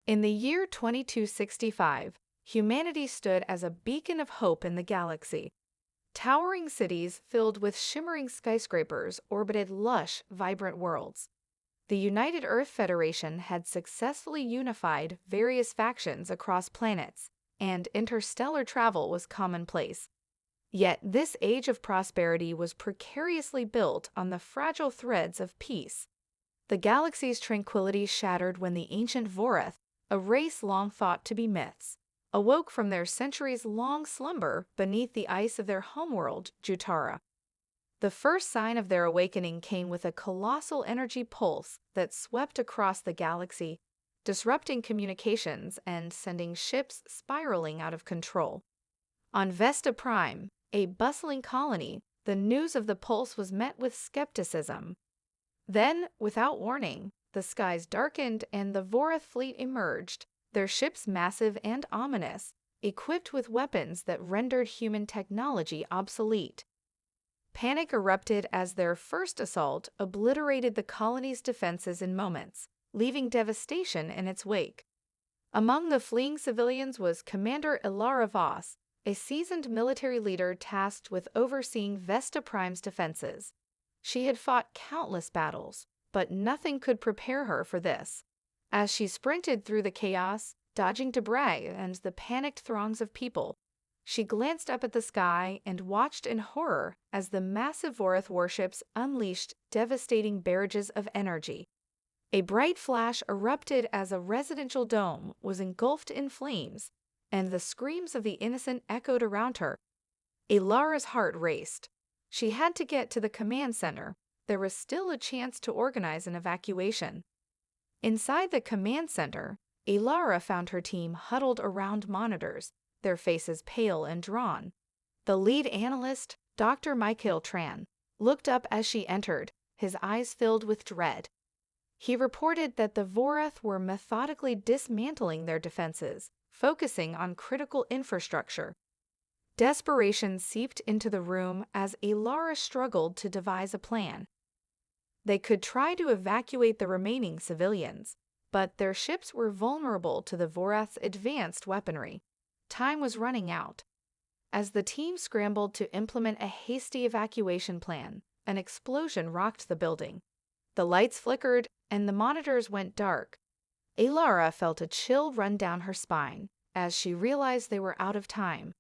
In the year 2265, humanity stood as a beacon of hope in the galaxy. Towering cities filled with shimmering skyscrapers orbited lush, vibrant worlds. The United Earth Federation had successfully unified various factions across planets, and interstellar travel was commonplace. Yet this age of prosperity was precariously built on the fragile threads of peace. The galaxy's tranquility shattered when the ancient Vorath, a race long thought to be myths, awoke from their centuries-long slumber beneath the ice of their homeworld, Jutara. The first sign of their awakening came with a colossal energy pulse that swept across the galaxy, disrupting communications and sending ships spiraling out of control. On Vesta Prime, a bustling colony, the news of the pulse was met with skepticism. Then, without warning, the skies darkened and the Vorath fleet emerged, their ships massive and ominous, equipped with weapons that rendered human technology obsolete. Panic erupted as their first assault obliterated the colony's defenses in moments, leaving devastation in its wake. Among the fleeing civilians was Commander Ilara Voss, a seasoned military leader tasked with overseeing Vesta Prime's defenses. She had fought countless battles, but nothing could prepare her for this. As she sprinted through the chaos, dodging debris and the panicked throngs of people, she glanced up at the sky and watched in horror as the massive Vorath warships unleashed devastating barrages of energy. A bright flash erupted as a residential dome was engulfed in flames, and the screams of the innocent echoed around her. Ilara's heart raced. She had to get to the command center. There was still a chance to organize an evacuation. Inside the command center, Ilara found her team huddled around monitors, their faces pale and drawn. The lead analyst, Dr. Michael Tran, looked up as she entered, his eyes filled with dread. He reported that the Vorath were methodically dismantling their defenses, focusing on critical infrastructure. Desperation seeped into the room as Ilara struggled to devise a plan. They could try to evacuate the remaining civilians, but their ships were vulnerable to the Vorath's advanced weaponry. Time was running out. As the team scrambled to implement a hasty evacuation plan, an explosion rocked the building. The lights flickered, and the monitors went dark. Ilara felt a chill run down her spine as she realized they were out of time.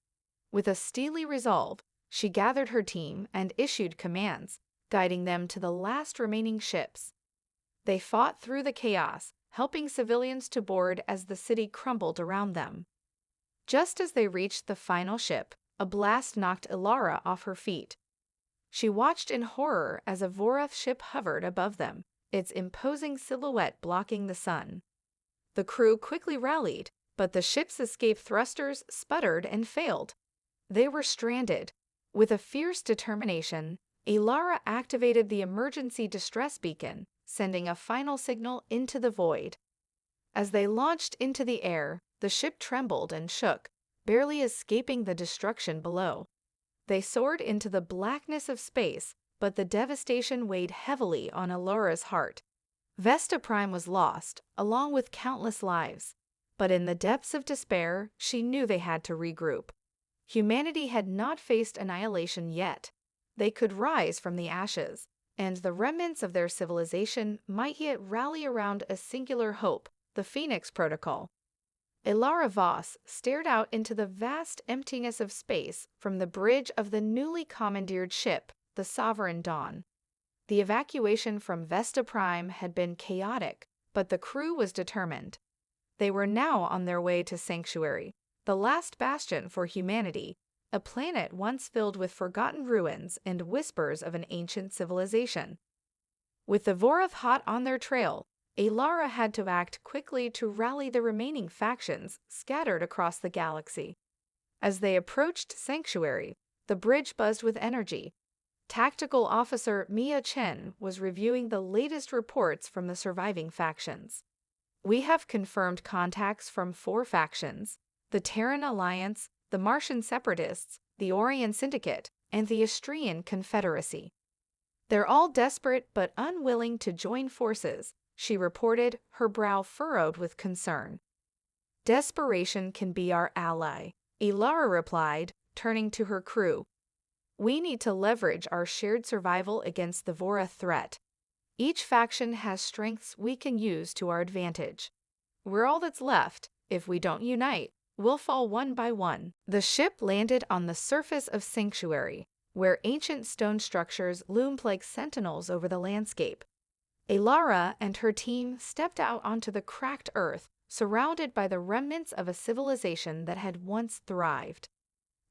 With a steely resolve, she gathered her team and issued commands, guiding them to the last remaining ships. They fought through the chaos, helping civilians to board as the city crumbled around them. Just as they reached the final ship, a blast knocked Ilara off her feet. She watched in horror as a Vorath ship hovered above them, its imposing silhouette blocking the sun. The crew quickly rallied, but the ship's escape thrusters sputtered and failed. They were stranded. With a fierce determination, Ilara activated the emergency distress beacon, sending a final signal into the void. As they launched into the air, the ship trembled and shook, barely escaping the destruction below. They soared into the blackness of space, but the devastation weighed heavily on Ilara's heart. Vesta Prime was lost, along with countless lives, but in the depths of despair, she knew they had to regroup. Humanity had not faced annihilation yet. They could rise from the ashes, and the remnants of their civilization might yet rally around a singular hope, the Phoenix Protocol. Ilara Voss stared out into the vast emptiness of space from the bridge of the newly commandeered ship, the Sovereign Dawn. The evacuation from Vesta Prime had been chaotic, but the crew was determined. They were now on their way to Sanctuary, the last bastion for humanity, a planet once filled with forgotten ruins and whispers of an ancient civilization. With the Vorath hot on their trail, Ilara had to act quickly to rally the remaining factions scattered across the galaxy. As they approached Sanctuary, the bridge buzzed with energy. Tactical Officer Mia Chen was reviewing the latest reports from the surviving factions. "We have confirmed contacts from 4 factions: the Terran Alliance, the Martian Separatists, the Orion Syndicate, and the Astrian Confederacy. They're all desperate but unwilling to join forces," she reported, her brow furrowed with concern. Desperation can be our ally, Elara replied, turning to her crew. We need to leverage our shared survival against the Vorath threat. Each faction has strengths we can use to our advantage. We're all that's left. If we don't unite, we'll fall one by one. The ship landed on the surface of Sanctuary, where ancient stone structures loomed like sentinels over the landscape. Elara and her team stepped out onto the cracked earth, surrounded by the remnants of a civilization that had once thrived.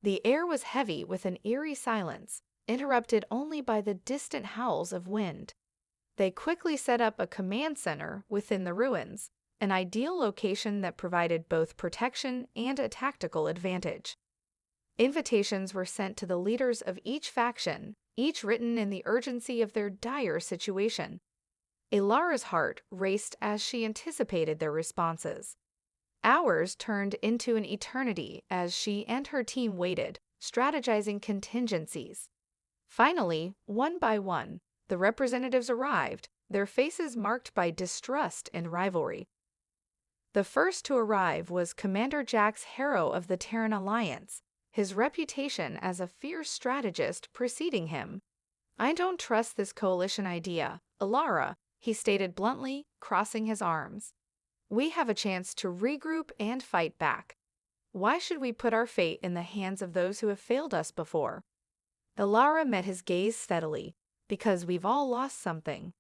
The air was heavy with an eerie silence, interrupted only by the distant howls of wind. They quickly set up a command center within the ruins, an ideal location that provided both protection and a tactical advantage. Invitations were sent to the leaders of each faction, each written in the urgency of their dire situation. Elara's heart raced as she anticipated their responses. Hours turned into an eternity as she and her team waited, strategizing contingencies. Finally, one by one, the representatives arrived, their faces marked by distrust and rivalry. The first to arrive was Commander Jax Harrow of the Terran Alliance, his reputation as a fierce strategist preceding him. I don't trust this coalition idea, Elara, he stated bluntly, crossing his arms. We have a chance to regroup and fight back. Why should we put our fate in the hands of those who have failed us before? Elara met his gaze steadily, because we've all lost something.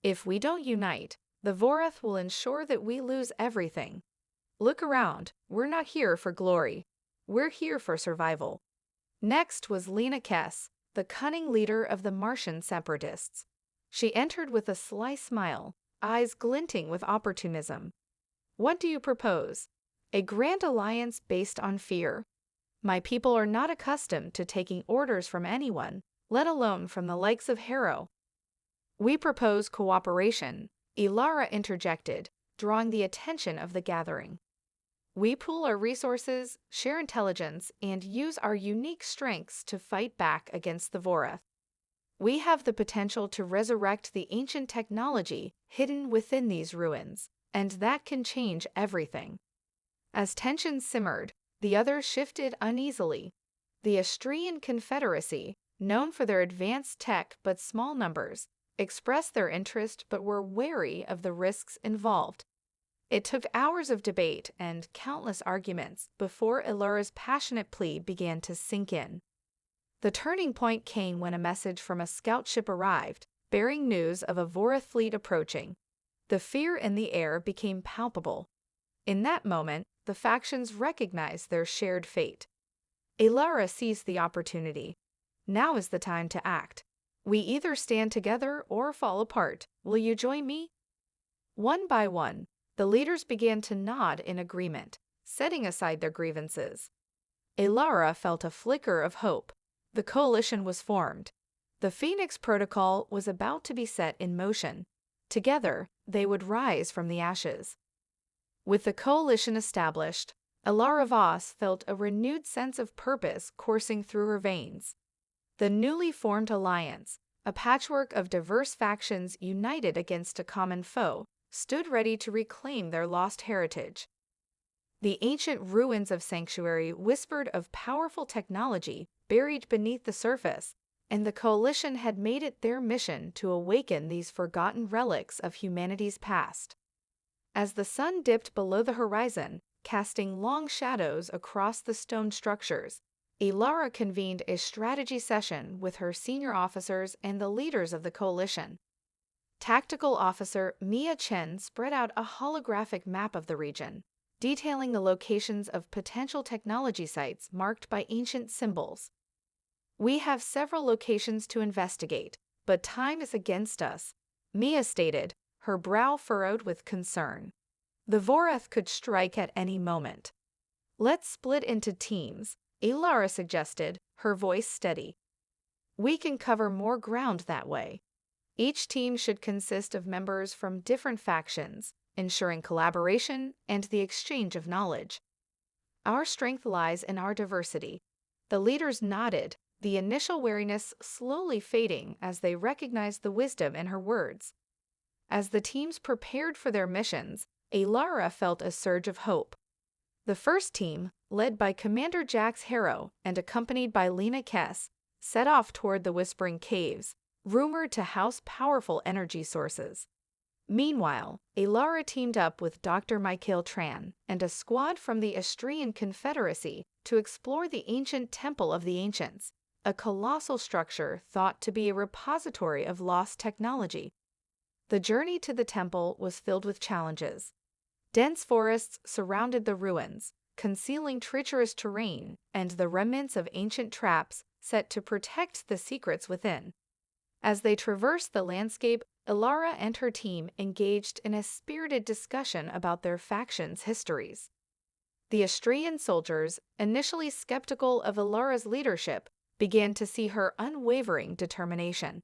If we don't unite, the Vorath will ensure that we lose everything. Look around, we're not here for glory. We're here for survival. Next was Lena Kess, the cunning leader of the Martian separatists. She entered with a sly smile, eyes glinting with opportunism. What do you propose? A grand alliance based on fear. My people are not accustomed to taking orders from anyone, let alone from the likes of Harrow. We propose cooperation, Elara interjected, drawing the attention of the gathering. We pool our resources, share intelligence, and use our unique strengths to fight back against the Vorath. We have the potential to resurrect the ancient technology hidden within these ruins, and that can change everything. As tensions simmered, the others shifted uneasily. The Astrian Confederacy, known for their advanced tech but small numbers, expressed their interest but were wary of the risks involved. It took hours of debate and countless arguments before Elara's passionate plea began to sink in. The turning point came when a message from a scout ship arrived, bearing news of a Vorath fleet approaching. The fear in the air became palpable. In that moment, the factions recognized their shared fate. Elara seized the opportunity. Now is the time to act. We either stand together or fall apart. Will you join me? One by one, the leaders began to nod in agreement, setting aside their grievances. Elara felt a flicker of hope. The coalition was formed. The Phoenix Protocol was about to be set in motion. Together, they would rise from the ashes. With the coalition established, Elara Voss felt a renewed sense of purpose coursing through her veins. The newly formed alliance, a patchwork of diverse factions united against a common foe, stood ready to reclaim their lost heritage. The ancient ruins of Sanctuary whispered of powerful technology buried beneath the surface, and the coalition had made it their mission to awaken these forgotten relics of humanity's past. As the sun dipped below the horizon, casting long shadows across the stone structures, Elara convened a strategy session with her senior officers and the leaders of the coalition. Tactical Officer Mia Chen spread out a holographic map of the region, detailing the locations of potential technology sites marked by ancient symbols. We have several locations to investigate, but time is against us, Mia stated, her brow furrowed with concern. The Vorath could strike at any moment. Let's split into teams, Elara suggested, her voice steady. We can cover more ground that way. Each team should consist of members from different factions, ensuring collaboration and the exchange of knowledge. Our strength lies in our diversity. The leaders nodded, the initial wariness slowly fading as they recognized the wisdom in her words. As the teams prepared for their missions, Elara felt a surge of hope. The first team, led by Commander Jax Harrow and accompanied by Lena Kess, set off toward the Whispering Caves, rumored to house powerful energy sources. Meanwhile, Alara teamed up with Dr. Michael Tran and a squad from the Astrian Confederacy to explore the ancient Temple of the Ancients, a colossal structure thought to be a repository of lost technology. The journey to the temple was filled with challenges. Dense forests surrounded the ruins, concealing treacherous terrain and the remnants of ancient traps set to protect the secrets within. As they traversed the landscape, Alara and her team engaged in a spirited discussion about their faction's histories. The Astrian soldiers, initially skeptical of Alara's leadership, began to see her unwavering determination.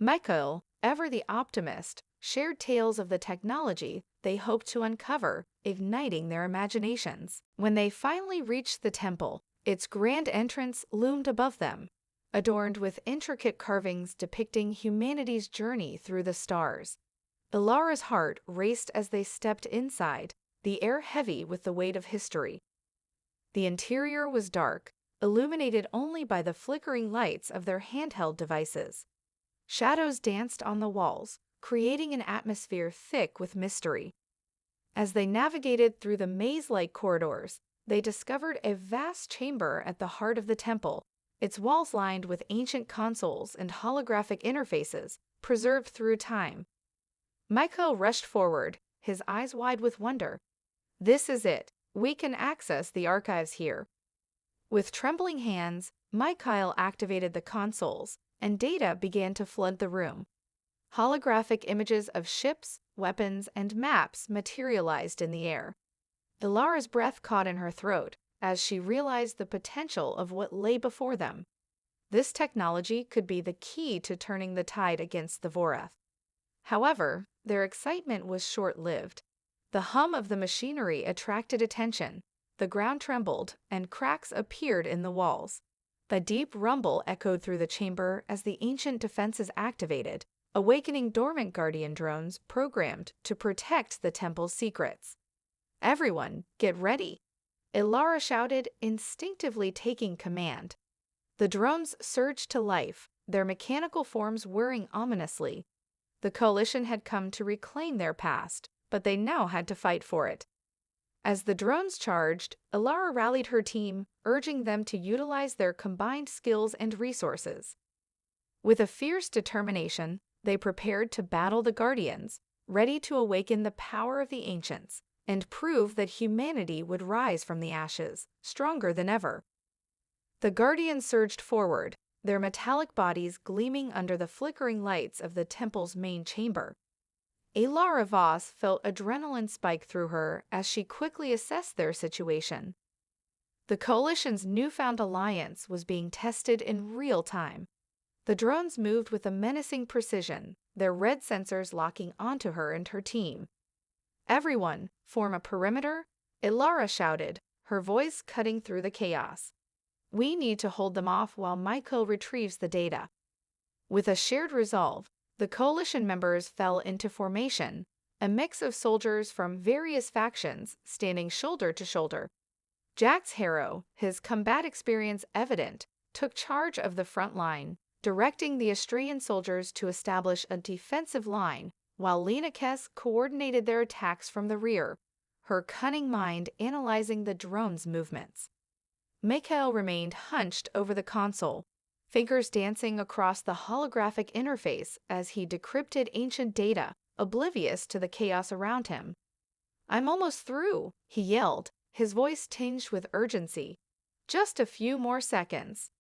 Michael, ever the optimist, shared tales of the technology they hoped to uncover, igniting their imaginations. When they finally reached the temple, its grand entrance loomed above them, adorned with intricate carvings depicting humanity's journey through the stars. Alara's heart raced as they stepped inside, the air heavy with the weight of history. The interior was dark, illuminated only by the flickering lights of their handheld devices. Shadows danced on the walls, creating an atmosphere thick with mystery. As they navigated through the maze-like corridors, they discovered a vast chamber at the heart of the temple, its walls lined with ancient consoles and holographic interfaces, preserved through time. Michael rushed forward, his eyes wide with wonder. "This is it. We can access the archives here." With trembling hands, Michael activated the consoles, and data began to flood the room. Holographic images of ships, weapons, and maps materialized in the air. Alara's breath caught in her throat as she realized the potential of what lay before them. This technology could be the key to turning the tide against the Vorath. However, their excitement was short-lived. The hum of the machinery attracted attention, the ground trembled, and cracks appeared in the walls. The deep rumble echoed through the chamber as the ancient defenses activated, awakening dormant Guardian drones programmed to protect the temple's secrets. "Everyone, get ready!" Alara shouted, instinctively taking command. The drones surged to life, their mechanical forms whirring ominously. The Coalition had come to reclaim their past, but they now had to fight for it. As the drones charged, Alara rallied her team, urging them to utilize their combined skills and resources. With a fierce determination, they prepared to battle the Guardians, ready to awaken the power of the Ancients and prove that humanity would rise from the ashes, stronger than ever. The Guardians surged forward, their metallic bodies gleaming under the flickering lights of the temple's main chamber. Alara Voss felt adrenaline spike through her as she quickly assessed their situation. The Coalition's newfound alliance was being tested in real time. The drones moved with a menacing precision, their red sensors locking onto her and her team. "Everyone, form a perimeter," Alara shouted, her voice cutting through the chaos. "We need to hold them off while Michael retrieves the data." With a shared resolve, the Coalition members fell into formation, a mix of soldiers from various factions standing shoulder to shoulder. Jax Harrow, his combat experience evident, took charge of the front line, directing the Astrian soldiers to establish a defensive line, while Lena Kess coordinated their attacks from the rear, her cunning mind analyzing the drone's movements. Michael remained hunched over the console, fingers dancing across the holographic interface as he decrypted ancient data, oblivious to the chaos around him. "I'm almost through," he yelled, his voice tinged with urgency. "Just a few more seconds."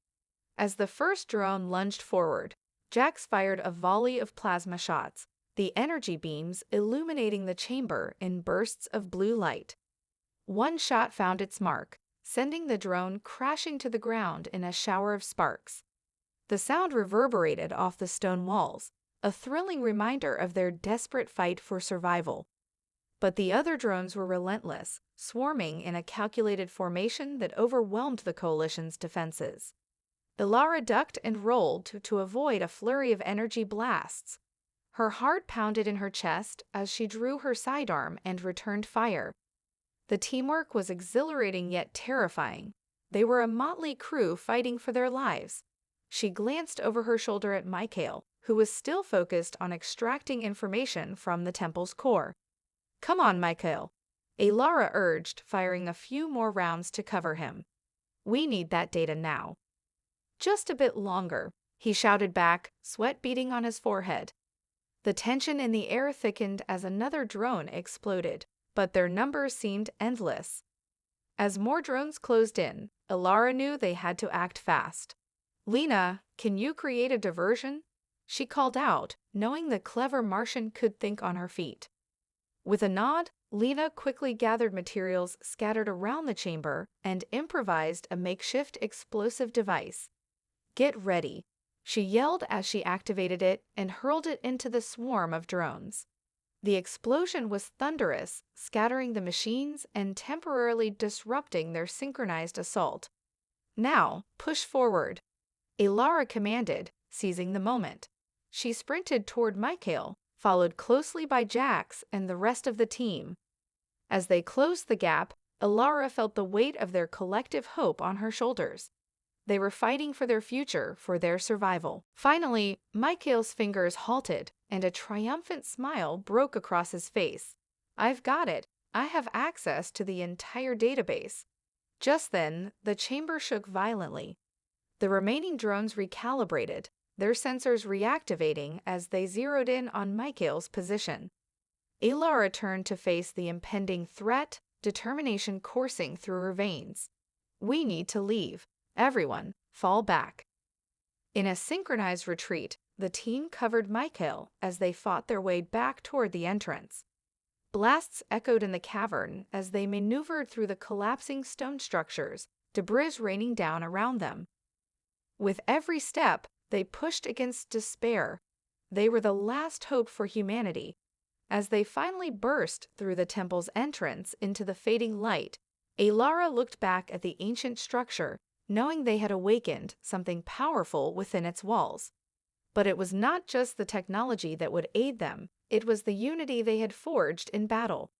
As the first drone lunged forward, Jax fired a volley of plasma shots, the energy beams illuminating the chamber in bursts of blue light. One shot found its mark, sending the drone crashing to the ground in a shower of sparks. The sound reverberated off the stone walls, a thrilling reminder of their desperate fight for survival. But the other drones were relentless, swarming in a calculated formation that overwhelmed the Coalition's defenses. Alara ducked and rolled to avoid a flurry of energy blasts. Her heart pounded in her chest as she drew her sidearm and returned fire. The teamwork was exhilarating yet terrifying. They were a motley crew fighting for their lives. She glanced over her shoulder at Michael, who was still focused on extracting information from the temple's core. "Come on, Michael," Alara urged, firing a few more rounds to cover him. "We need that data now." "Just a bit longer," he shouted back, sweat beading on his forehead. The tension in the air thickened as another drone exploded, but their numbers seemed endless. As more drones closed in, Alara knew they had to act fast. "Lena, can you create a diversion?" she called out, knowing the clever Martian could think on her feet. With a nod, Lena quickly gathered materials scattered around the chamber and improvised a makeshift explosive device. "Get ready," she yelled as she activated it and hurled it into the swarm of drones. The explosion was thunderous, scattering the machines and temporarily disrupting their synchronized assault. "Now, push forward," Alara commanded, seizing the moment. She sprinted toward Michael, followed closely by Jax and the rest of the team. As they closed the gap, Alara felt the weight of their collective hope on her shoulders. They were fighting for their future, for their survival. Finally, Michael's fingers halted, and a triumphant smile broke across his face. "I've got it. I have access to the entire database." Just then, the chamber shook violently. The remaining drones recalibrated, their sensors reactivating as they zeroed in on Michael's position. Alara turned to face the impending threat, determination coursing through her veins. "We need to leave. Everyone, fall back." In a synchronized retreat, the team covered Michael as they fought their way back toward the entrance. Blasts echoed in the cavern as they maneuvered through the collapsing stone structures, debris raining down around them. With every step, they pushed against despair. They were the last hope for humanity. As they finally burst through the temple's entrance into the fading light, Alara looked back at the ancient structure, knowing they had awakened something powerful within its walls. But it was not just the technology that would aid them, it was the unity they had forged in battle.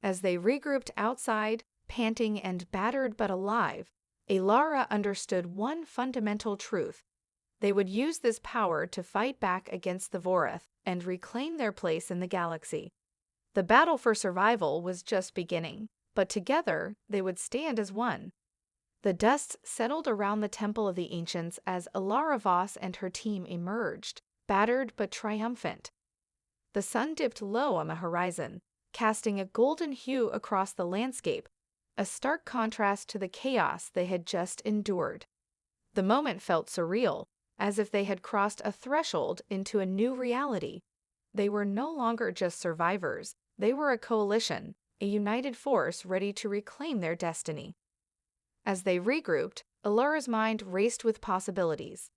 As they regrouped outside, panting and battered but alive, Alara understood one fundamental truth. They would use this power to fight back against the Vorath and reclaim their place in the galaxy. The battle for survival was just beginning, but together they would stand as one. The dust settled around the Temple of the Ancients as Alara Voss and her team emerged, battered but triumphant. The sun dipped low on the horizon, casting a golden hue across the landscape, a stark contrast to the chaos they had just endured. The moment felt surreal, as if they had crossed a threshold into a new reality. They were no longer just survivors, they were a coalition, a united force ready to reclaim their destiny. As they regrouped, Alara's mind raced with possibilities.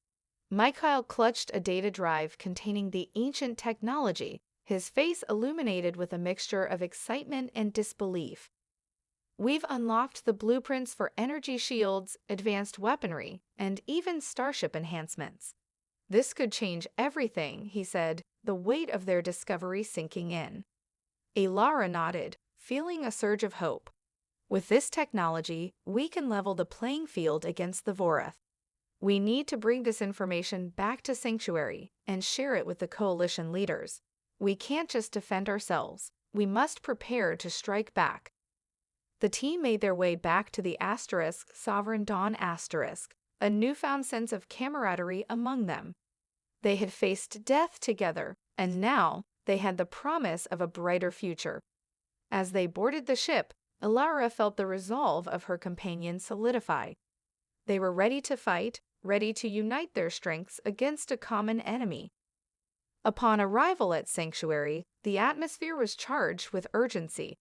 Michael clutched a data drive containing the ancient technology, his face illuminated with a mixture of excitement and disbelief. "We've unlocked the blueprints for energy shields, advanced weaponry, and even starship enhancements. This could change everything," he said, the weight of their discovery sinking in. Alara nodded, feeling a surge of hope. "With this technology, we can level the playing field against the Vorath. We need to bring this information back to Sanctuary and share it with the Coalition leaders. We can't just defend ourselves, we must prepare to strike back." The team made their way back to the Sovereign Dawn, a newfound sense of camaraderie among them. They had faced death together, and now they had the promise of a brighter future. As they boarded the ship, Alara felt the resolve of her companion solidify. They were ready to fight, ready to unite their strengths against a common enemy. Upon arrival at Sanctuary, the atmosphere was charged with urgency.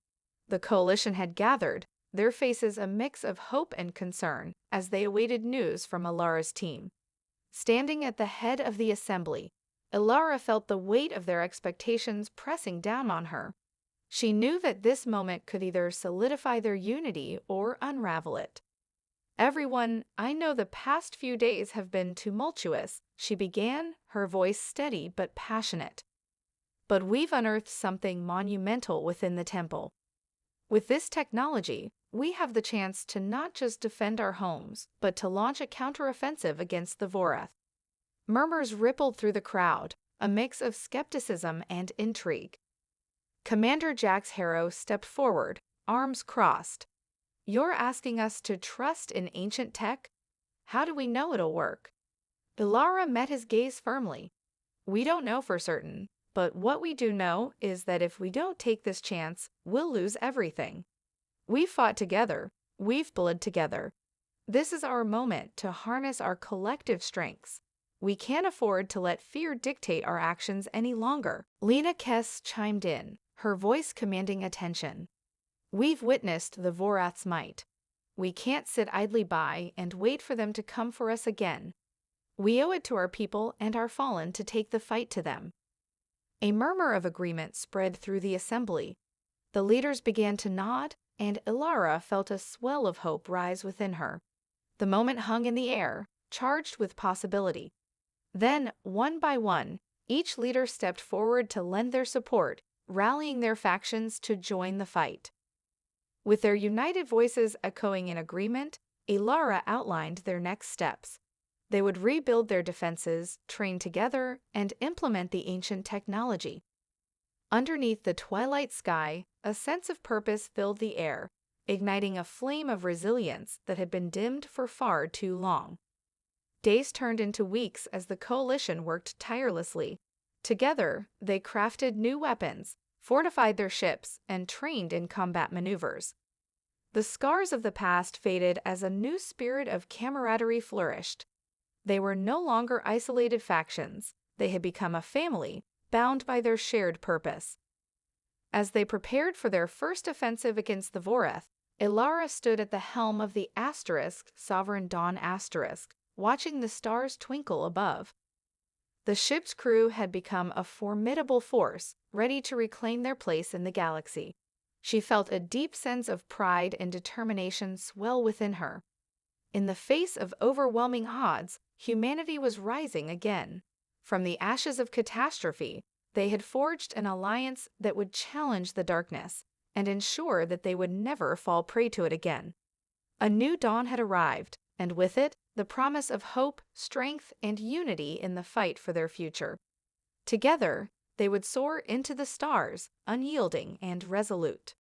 The Coalition had gathered, their faces a mix of hope and concern as they awaited news from Alara's team. Standing at the head of the assembly, Alara felt the weight of their expectations pressing down on her. She knew that this moment could either solidify their unity or unravel it. "Everyone, I know the past few days have been tumultuous," she began, her voice steady but passionate. "But we've unearthed something monumental within the temple. With this technology, we have the chance to not just defend our homes, but to launch a counteroffensive against the Vorath. Murmurs rippled through the crowd, a mix of skepticism and intrigue. Commander Jax Harrow stepped forward, arms crossed. "You're asking us to trust in ancient tech? How do we know it'll work?" Ilara met his gaze firmly. "We don't know for certain, but what we do know is that if we don't take this chance, we'll lose everything. We've fought together, we've bled together. This is our moment to harness our collective strengths. We can't afford to let fear dictate our actions any longer." Lena Kess chimed in, her voice commanding attention. "We've witnessed the Vorath's might. We can't sit idly by and wait for them to come for us again. We owe it to our people and our fallen to take the fight to them." A murmur of agreement spread through the assembly. The leaders began to nod, and Ilara felt a swell of hope rise within her. The moment hung in the air, charged with possibility. Then, one by one, each leader stepped forward to lend their support, rallying their factions to join the fight. With their united voices echoing in agreement, Ilara outlined their next steps. They would rebuild their defenses, train together, and implement the ancient technology. Underneath the twilight sky, a sense of purpose filled the air, igniting a flame of resilience that had been dimmed for far too long. Days turned into weeks as the coalition worked tirelessly. Together, they crafted new weapons, fortified their ships, and trained in combat maneuvers. The scars of the past faded as a new spirit of camaraderie flourished. They were no longer isolated factions. They had become a family, bound by their shared purpose. As they prepared for their first offensive against the Vorath, Ilara stood at the helm of the Sovereign Dawn *, watching the stars twinkle above. The ship's crew had become a formidable force, ready to reclaim their place in the galaxy. She felt a deep sense of pride and determination swell within her. In the face of overwhelming odds, humanity was rising again. From the ashes of Catastrophe, they had forged an alliance that would challenge the darkness and ensure that they would never fall prey to it again. A new dawn had arrived, and with it, the promise of hope, strength, and unity in the fight for their future. Together, they would soar into the stars, unyielding and resolute.